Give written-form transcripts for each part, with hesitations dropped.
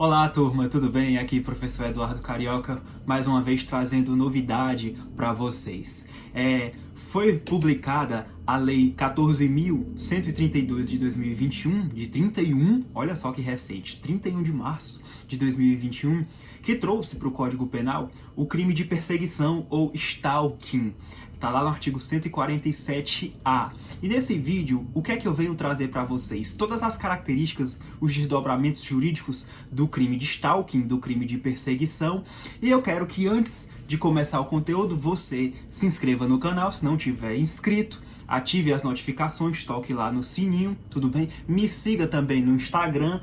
Olá, turma, tudo bem? Aqui professor Eduardo Carioca, mais uma vez trazendo novidade para vocês. Foi publicada a Lei 14.132 de 2021, de 31, olha só que recente, 31 de março de 2021, que trouxe para o Código Penal o crime de perseguição ou stalking. Tá lá no artigo 147-A. E nesse vídeo, o que é que eu venho trazer para vocês? Todas as características, os desdobramentos jurídicos do crime de stalking, do crime de perseguição. E eu quero que antes de começar o conteúdo, você se inscreva no canal, se não tiver inscrito. Ative as notificações, toque lá no sininho, tudo bem? Me siga também no Instagram,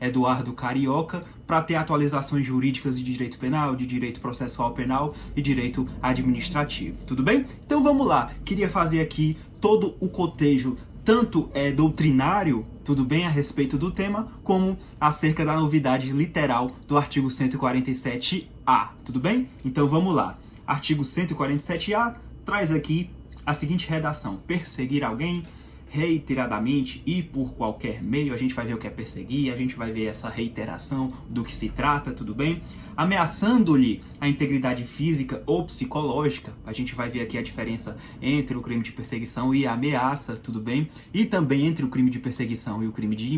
@EduardoCarioca, para ter atualizações jurídicas de direito penal, de direito processual penal e direito administrativo, tudo bem? Então vamos lá, queria fazer aqui todo o cotejo, tanto doutrinário, tudo bem, a respeito do tema, como acerca da novidade literal do artigo 147-A, tudo bem? Então vamos lá, artigo 147-A traz aqui a seguinte redação: perseguir alguém reiteradamente e por qualquer meio. A gente vai ver o que é perseguir, a gente vai ver essa reiteração do que se trata, tudo bem? Ameaçando-lhe a integridade física ou psicológica. A gente vai ver aqui a diferença entre o crime de perseguição e a ameaça, tudo bem? E também entre o crime de perseguição e o crime de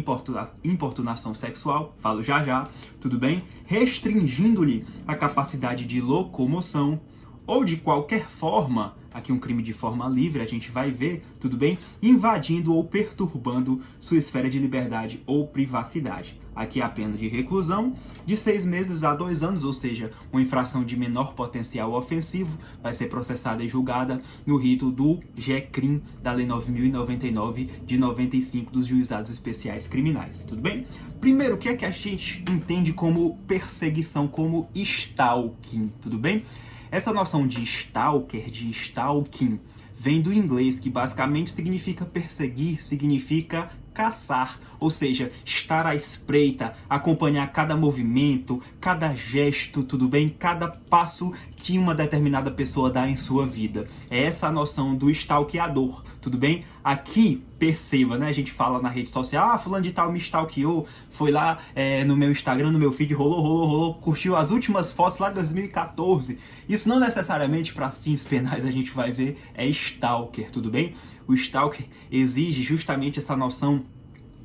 importunação sexual, falo já já, tudo bem? Restringindo-lhe a capacidade de locomoção ou de qualquer forma, aqui um crime de forma livre, a gente vai ver, tudo bem? Invadindo ou perturbando sua esfera de liberdade ou privacidade. Aqui a pena de reclusão de 6 meses a 2 anos, ou seja, uma infração de menor potencial ofensivo, vai ser processada e julgada no rito do GECRIM, da Lei 9.099 de 95 dos Juizados Especiais Criminais, tudo bem? Primeiro, o que é que a gente entende como perseguição, como stalking, tudo bem? Essa noção de stalker, de stalking, vem do inglês, que basicamente significa perseguir, significa caçar, ou seja, estar à espreita, acompanhar cada movimento, cada gesto, tudo bem? Cada passo que uma determinada pessoa dá em sua vida. É essa a noção do stalkeador, tudo bem? Aqui, perceba, né? A gente fala na rede social, fulano de tal me stalkeou, foi lá no meu Instagram, no meu feed, rolou, curtiu as últimas fotos lá de 2014. Isso não necessariamente para fins penais a gente vai ver, é stalker, tudo bem? O stalker exige justamente essa noção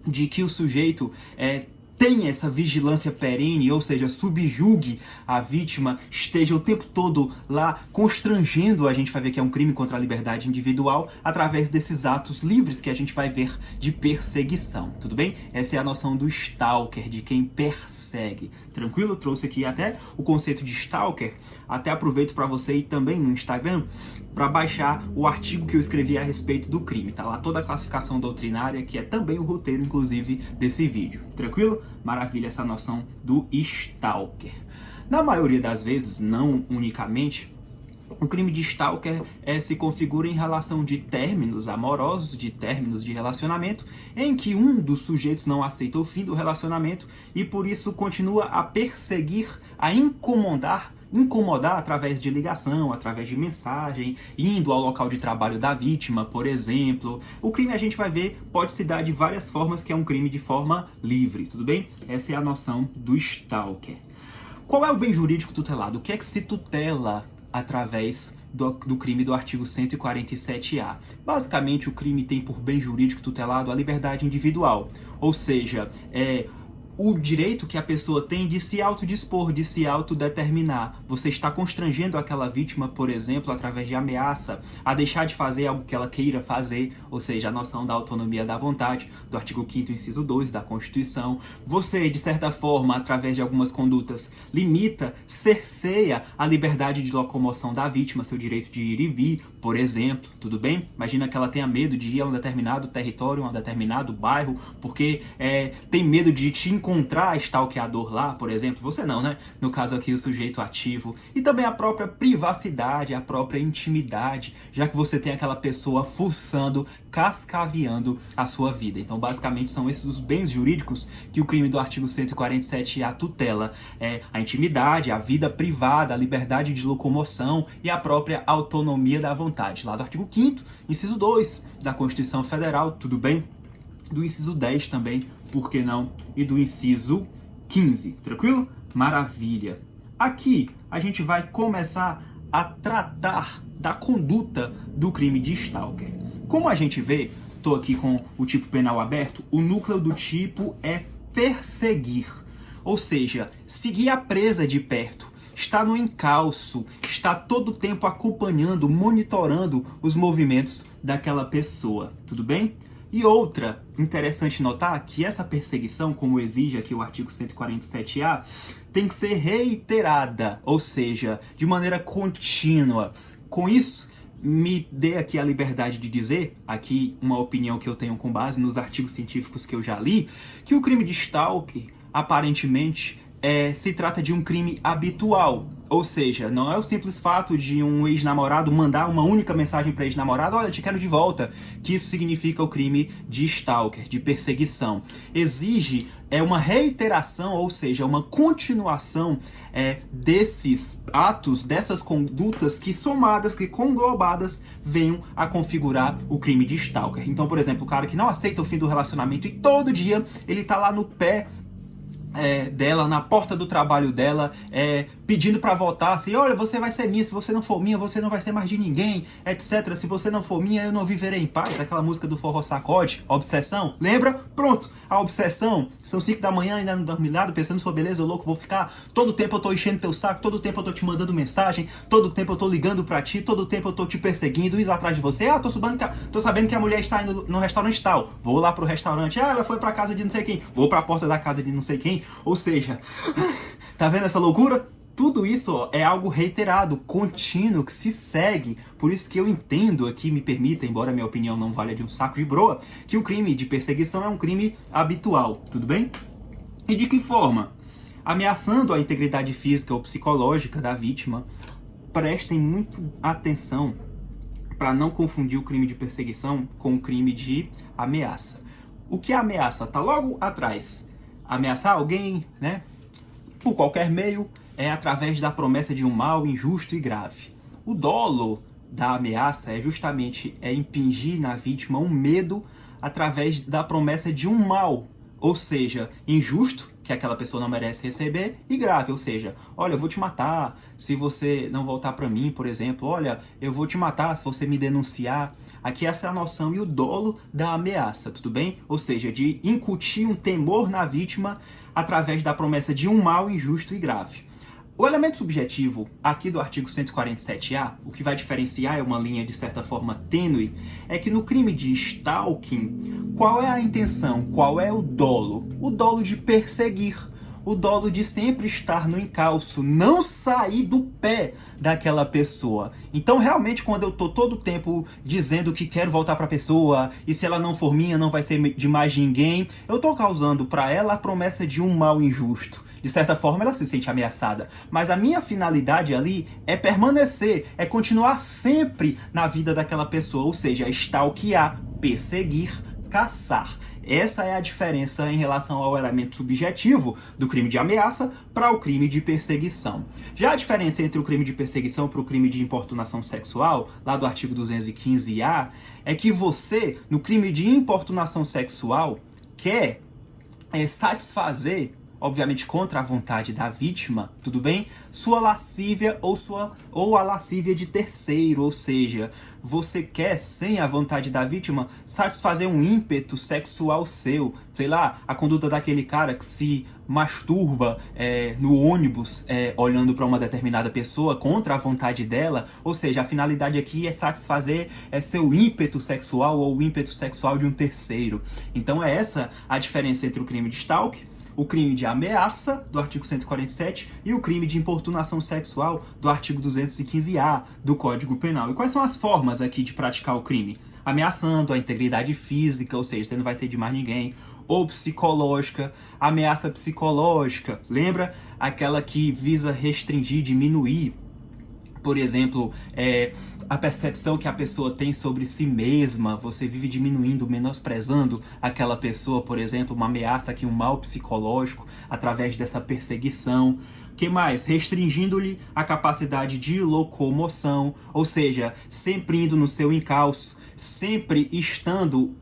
de que o sujeito tenha essa vigilância perene, ou seja, subjugue a vítima, esteja o tempo todo lá constrangendo. A gente vai ver que é um crime contra a liberdade individual através desses atos livres que a gente vai ver de perseguição, tudo bem? Essa é a noção do stalker, de quem persegue. Tranquilo? Trouxe aqui até o conceito de stalker, até aproveito para você ir também no Instagram para baixar o artigo que eu escrevi a respeito do crime, tá lá toda a classificação doutrinária, que é também o roteiro, inclusive, desse vídeo, tranquilo? Maravilha essa noção do stalker. Na maioria das vezes, não unicamente, o crime de stalker se configura em relação de términos amorosos, de términos de relacionamento, em que um dos sujeitos não aceita o fim do relacionamento e por isso continua a perseguir, a incomodar através de ligação, através de mensagem, indo ao local de trabalho da vítima, por exemplo. O crime, a gente vai ver, pode se dar de várias formas, que é um crime de forma livre, tudo bem? Essa é a noção do stalker. Qual é o bem jurídico tutelado? O que é que se tutela através do crime do artigo 147-A? Basicamente, o crime tem por bem jurídico tutelado a liberdade individual, ou seja, o direito que a pessoa tem de se autodispor, de se autodeterminar. Você está constrangendo aquela vítima, por exemplo, através de ameaça, a deixar de fazer algo que ela queira fazer, ou seja, a noção da autonomia da vontade, do artigo 5º, inciso 2 da Constituição. Você, de certa forma, através de algumas condutas, limita, cerceia a liberdade de locomoção da vítima, seu direito de ir e vir, por exemplo, tudo bem? Imagina que ela tenha medo de ir a um determinado território, a um determinado bairro, porque tem medo de te encontrar stalkeador lá, por exemplo. Você não, né? No caso aqui, o sujeito ativo. E também a própria privacidade, a própria intimidade, já que você tem aquela pessoa fuçando, cascaveando a sua vida. Então, basicamente, são esses os bens jurídicos que o crime do artigo 147-A tutela. A intimidade, a vida privada, a liberdade de locomoção e a própria autonomia da vontade. Lá do artigo 5º, inciso 2 da Constituição Federal, tudo bem? Do inciso 10 também, por que não? E do inciso 15, tranquilo? Maravilha. Aqui a gente vai começar a tratar da conduta do crime de stalker. Como a gente vê, estou aqui com o tipo penal aberto, o núcleo do tipo é perseguir, ou seja, seguir a presa de perto, está no encalço, está todo o tempo acompanhando, monitorando os movimentos daquela pessoa, tudo bem? E outra, interessante notar que essa perseguição, como exige aqui o artigo 147-A, tem que ser reiterada, ou seja, de maneira contínua. Com isso, me dê aqui a liberdade de dizer, aqui uma opinião que eu tenho com base nos artigos científicos que eu já li, que o crime de stalker, aparentemente, se trata de um crime habitual. Ou seja, não é o simples fato de um ex-namorado mandar uma única mensagem para ex-namorado, olha, te quero de volta, que isso significa o crime de stalker, de perseguição. Exige uma reiteração, ou seja, uma continuação desses atos, dessas condutas que somadas, que conglobadas, venham a configurar o crime de stalker. Então, por exemplo, o cara que não aceita o fim do relacionamento e todo dia ele tá lá no pé dela, na porta do trabalho dela, pedindo pra voltar, assim, olha, você vai ser minha, se você não for minha, você não vai ser mais de ninguém, etc. Se você não for minha, eu não viverei em paz. Aquela música do Forró Sacode, Obsessão, lembra? Pronto, a obsessão, são 5 da manhã, ainda não dormi nada, pensando, sua beleza, louco, vou ficar, todo tempo eu tô enchendo teu saco, todo tempo eu tô te mandando mensagem, todo tempo eu tô ligando pra ti, todo tempo eu tô te perseguindo, indo atrás de você, tô sabendo que a mulher está indo no restaurante tal, vou lá pro restaurante, ela foi pra casa de não sei quem, vou pra porta da casa de não sei quem, ou seja, tá vendo essa loucura? Tudo isso é algo reiterado, contínuo, que se segue. Por isso que eu entendo aqui, me permita, embora minha opinião não valha de um saco de broa, que o crime de perseguição é um crime habitual, tudo bem? E de que forma? Ameaçando a integridade física ou psicológica da vítima, prestem muito atenção para não confundir o crime de perseguição com o crime de ameaça. O que é ameaça? Tá logo atrás. Ameaçar alguém, né? Por qualquer meio, através da promessa de um mal injusto e grave. O dolo da ameaça é justamente impingir na vítima um medo através da promessa de um mal, ou seja, injusto, que aquela pessoa não merece receber, e grave, ou seja, olha, eu vou te matar se você não voltar para mim, por exemplo, olha, eu vou te matar se você me denunciar. Aqui essa é a noção e o dolo da ameaça, tudo bem? Ou seja, de incutir um temor na vítima através da promessa de um mal injusto e grave. O elemento subjetivo aqui do artigo 147-A, o que vai diferenciar é uma linha de certa forma tênue, é que no crime de stalking, qual é a intenção, qual é o dolo? O dolo de perseguir, o dolo de sempre estar no encalço, não sair do pé daquela pessoa. Então, realmente, quando eu tô todo o tempo dizendo que quero voltar pra pessoa, e se ela não for minha, não vai ser de mais ninguém, eu tô causando pra ela a promessa de um mal injusto. De certa forma, ela se sente ameaçada. Mas a minha finalidade ali é permanecer, é continuar sempre na vida daquela pessoa, ou seja, stalkear, perseguir, caçar. Essa é a diferença em relação ao elemento subjetivo do crime de ameaça para o crime de perseguição. Já a diferença entre o crime de perseguição para o crime de importunação sexual, lá do artigo 215-A, é que você, no crime de importunação sexual, quer satisfazer, obviamente contra a vontade da vítima, tudo bem? Sua lascívia ou a lascívia de terceiro, ou seja, você quer, sem a vontade da vítima, satisfazer um ímpeto sexual seu. Sei lá, a conduta daquele cara que se masturba no ônibus olhando para uma determinada pessoa contra a vontade dela, ou seja, a finalidade aqui é satisfazer seu ímpeto sexual ou o ímpeto sexual de um terceiro. Então é essa a diferença entre o crime de stalking, o crime de ameaça, do artigo 147, e o crime de importunação sexual, do artigo 215-A do Código Penal. E quais são as formas aqui de praticar o crime? Ameaçando a integridade física, ou seja, você não vai ser de mais ninguém, ou psicológica, ameaça psicológica, lembra? Aquela que visa restringir, diminuir, por exemplo, a percepção que a pessoa tem sobre si mesma, você vive diminuindo, menosprezando aquela pessoa, por exemplo, uma ameaça aqui, um mal psicológico, através dessa perseguição. O que mais? Restringindo-lhe a capacidade de locomoção, ou seja, sempre indo no seu encalço, sempre estando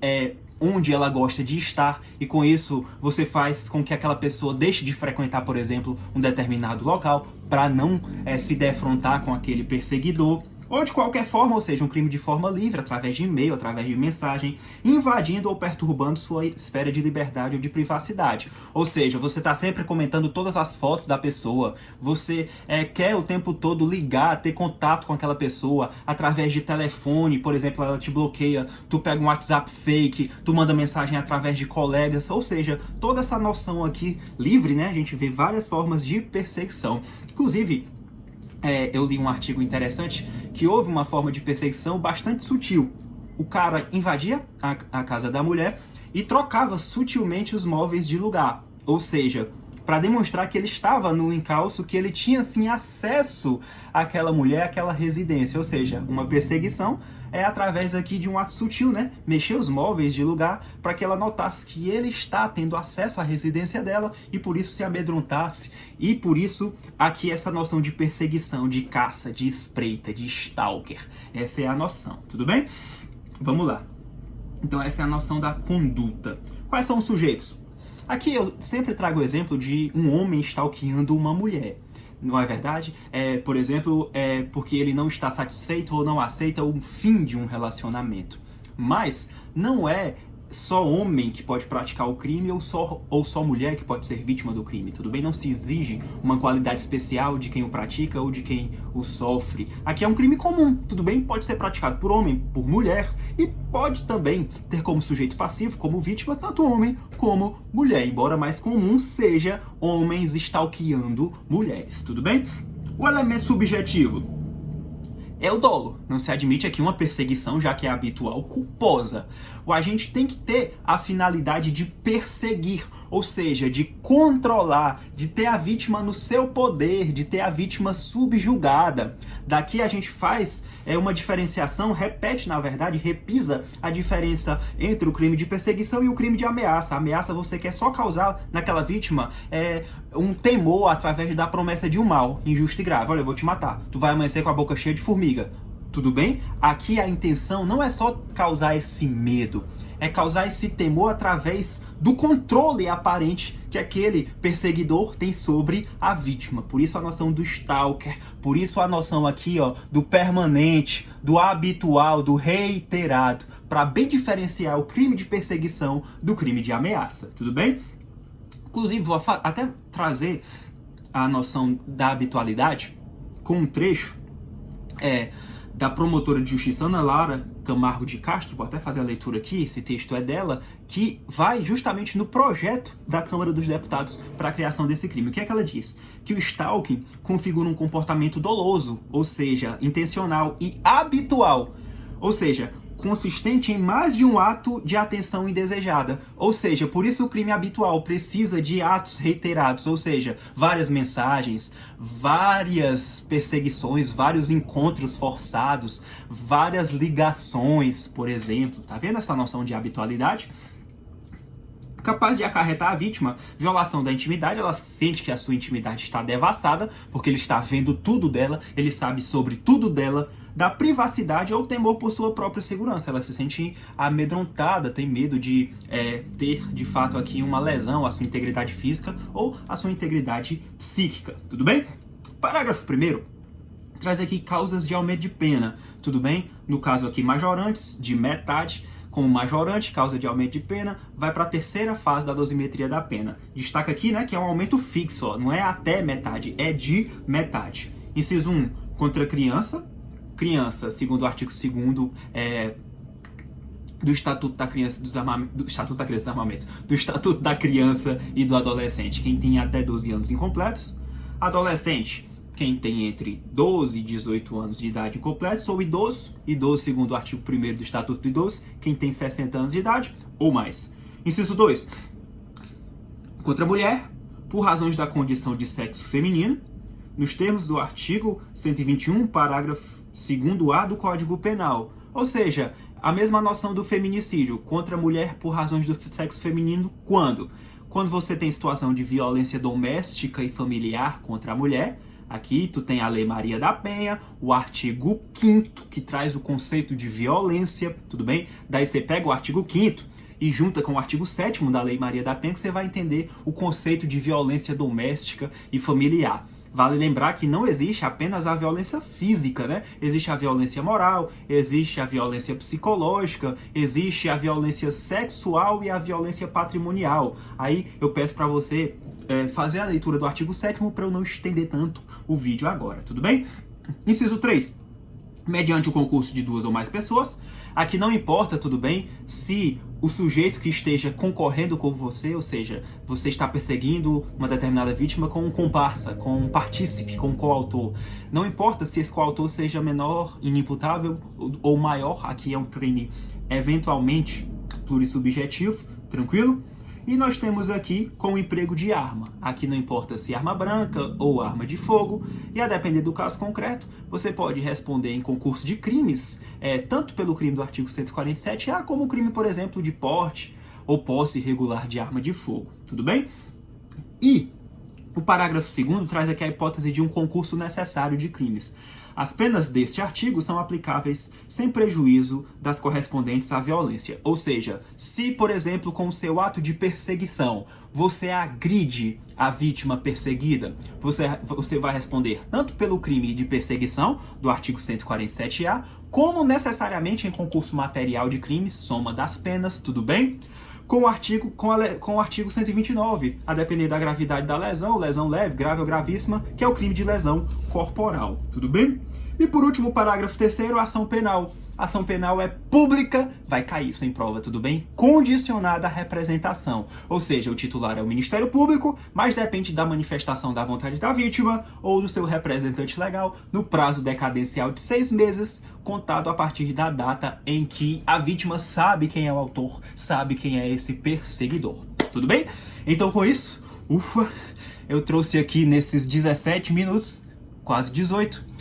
onde ela gosta de estar, e com isso você faz com que aquela pessoa deixe de frequentar, por exemplo, um determinado local para não se defrontar com aquele perseguidor. Ou de qualquer forma, ou seja, um crime de forma livre, através de e-mail, através de mensagem, invadindo ou perturbando sua esfera de liberdade ou de privacidade. Ou seja, você está sempre comentando todas as fotos da pessoa, você quer o tempo todo ligar, ter contato com aquela pessoa, através de telefone, por exemplo, ela te bloqueia, tu pega um WhatsApp fake, tu manda mensagem através de colegas, ou seja, toda essa noção aqui livre, né? A gente vê várias formas de perseguição. Inclusive, eu li um artigo interessante que houve uma forma de perseguição bastante sutil. O cara invadia a casa da mulher e trocava sutilmente os móveis de lugar. Ou seja, para demonstrar que ele estava no encalço, que ele tinha sim acesso àquela mulher, àquela residência. Ou seja, uma perseguição é através aqui de um ato sutil, né? Mexer os móveis de lugar para que ela notasse que ele está tendo acesso à residência dela e por isso se amedrontasse. E por isso aqui essa noção de perseguição, de caça, de espreita, de stalker. Essa é a noção, tudo bem? Vamos lá. Então essa é a noção da conduta. Quais são os sujeitos? Aqui eu sempre trago o exemplo de um homem stalkeando uma mulher. Não é verdade? Por exemplo, porque ele não está satisfeito ou não aceita o fim de um relacionamento. Mas não é só homem que pode praticar o crime ou só mulher que pode ser vítima do crime, tudo bem? Não se exige uma qualidade especial de quem o pratica ou de quem o sofre. Aqui é um crime comum, tudo bem? Pode ser praticado por homem, por mulher e pode também ter como sujeito passivo, como vítima, tanto homem como mulher, embora mais comum seja homens stalkeando mulheres, tudo bem? O elemento subjetivo é o dolo. Não se admite aqui uma perseguição, já que é habitual, culposa. O agente tem que ter a finalidade de perseguir, ou seja, de controlar, de ter a vítima no seu poder, de ter a vítima subjugada. Daqui a gente faz uma diferenciação, repete, na verdade, repisa a diferença entre o crime de perseguição e o crime de ameaça. A ameaça você quer só causar naquela vítima um temor através da promessa de um mal injusto e grave. Olha, eu vou te matar. Tu vai amanhecer com a boca cheia de formiga. Tudo bem? Aqui a intenção não é só causar esse medo, é causar esse temor através do controle aparente que aquele perseguidor tem sobre a vítima. Por isso a noção do stalker, por isso a noção aqui do permanente, do habitual, do reiterado, para bem diferenciar o crime de perseguição do crime de ameaça. Tudo bem? Inclusive, vou até trazer a noção da habitualidade com um trecho da promotora de justiça Ana Lara Camargo de Castro, vou até fazer a leitura aqui, esse texto é dela, que vai justamente no projeto da Câmara dos Deputados para a criação desse crime. O que é que ela diz? Que o stalking configura um comportamento doloso, ou seja, intencional e habitual, ou seja, consistente em mais de um ato de atenção indesejada. Ou seja, por isso o crime habitual precisa de atos reiterados, ou seja, várias mensagens, várias perseguições, vários encontros forçados, várias ligações, por exemplo. Tá vendo essa noção de habitualidade? Capaz de acarretar a vítima violação da intimidade, ela sente que a sua intimidade está devassada, porque ele está vendo tudo dela, ele sabe sobre tudo dela, da privacidade ou temor por sua própria segurança. Ela se sente amedrontada, tem medo de ter, de fato, aqui uma lesão à sua integridade física ou à sua integridade psíquica. Tudo bem? Parágrafo 1º traz aqui causas de aumento de pena. Tudo bem? No caso aqui, majorantes de metade. Como majorante, causa de aumento de pena, vai para a terceira fase da dosimetria da pena. Destaca aqui, que é um aumento fixo, não é até metade, é de metade. Inciso 1, contra criança. Criança, segundo o artigo 2º do Estatuto da Criança do Estatuto da Criança e do Adolescente, quem tem até 12 anos incompletos. Adolescente, quem tem entre 12 e 18 anos de idade incompletos, ou idoso segundo o artigo 1º do Estatuto do Idoso, quem tem 60 anos de idade ou mais. Inciso 2, contra a mulher, por razões da condição de sexo feminino, nos termos do artigo 121, parágrafo 2º-A do Código Penal. Ou seja, a mesma noção do feminicídio, contra a mulher por razões do sexo feminino, quando? Quando você tem situação de violência doméstica e familiar contra a mulher. Aqui tu tem a Lei Maria da Penha, o artigo 5º, que traz o conceito de violência, tudo bem? Daí você pega o artigo 5º e junta com o artigo 7º da Lei Maria da Penha, que você vai entender o conceito de violência doméstica e familiar. Vale lembrar que não existe apenas a violência física, né? Existe a violência moral, existe a violência psicológica, existe a violência sexual e a violência patrimonial. Aí eu peço para você fazer a leitura do artigo 7º para eu não estender tanto o vídeo agora, tudo bem? Inciso 3. Mediante o concurso de 2 ou mais pessoas, aqui não importa, tudo bem, se o sujeito que esteja concorrendo com você, ou seja, você está perseguindo uma determinada vítima com um comparsa, com um partícipe, com um coautor. Não importa se esse coautor seja menor, inimputável ou maior, aqui é um crime eventualmente plurissubjetivo, tranquilo? E nós temos aqui com o emprego de arma. Aqui não importa se arma branca ou arma de fogo. E a depender do caso concreto, você pode responder em concurso de crimes, tanto pelo crime do artigo 147A, como o crime, por exemplo, de porte ou posse irregular de arma de fogo. Tudo bem? E o parágrafo 2º traz aqui a hipótese de um concurso necessário de crimes. As penas deste artigo são aplicáveis sem prejuízo das correspondentes à violência. Ou seja, se, por exemplo, com o seu ato de perseguição, você agride a vítima perseguida, você vai responder tanto pelo crime de perseguição, do artigo 147A, como necessariamente em concurso material de crimes, soma das penas, tudo bem? Com o artigo 129, a depender da gravidade da lesão, lesão leve, grave ou gravíssima, que é o crime de lesão corporal, tudo bem? E por último, o parágrafo 3º, ação penal. Ação penal é pública, vai cair isso em prova, tudo bem? Condicionada à representação. Ou seja, o titular é o Ministério Público, mas depende da manifestação da vontade da vítima ou do seu representante legal no prazo decadencial de 6 meses, contado a partir da data em que a vítima sabe quem é o autor, sabe quem é esse perseguidor. Tudo bem? Então com isso, eu trouxe aqui nesses 17 minutos, quase 18,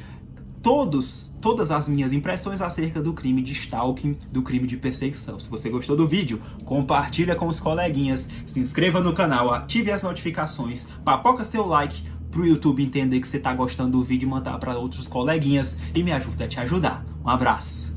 todas as minhas impressões acerca do crime de stalking, do crime de perseguição. Se você gostou do vídeo, compartilha com os coleguinhas, se inscreva no canal, ative as notificações, papoca seu like pro YouTube entender que você tá gostando do vídeo e mandar para outros coleguinhas e me ajuda a te ajudar. Um abraço!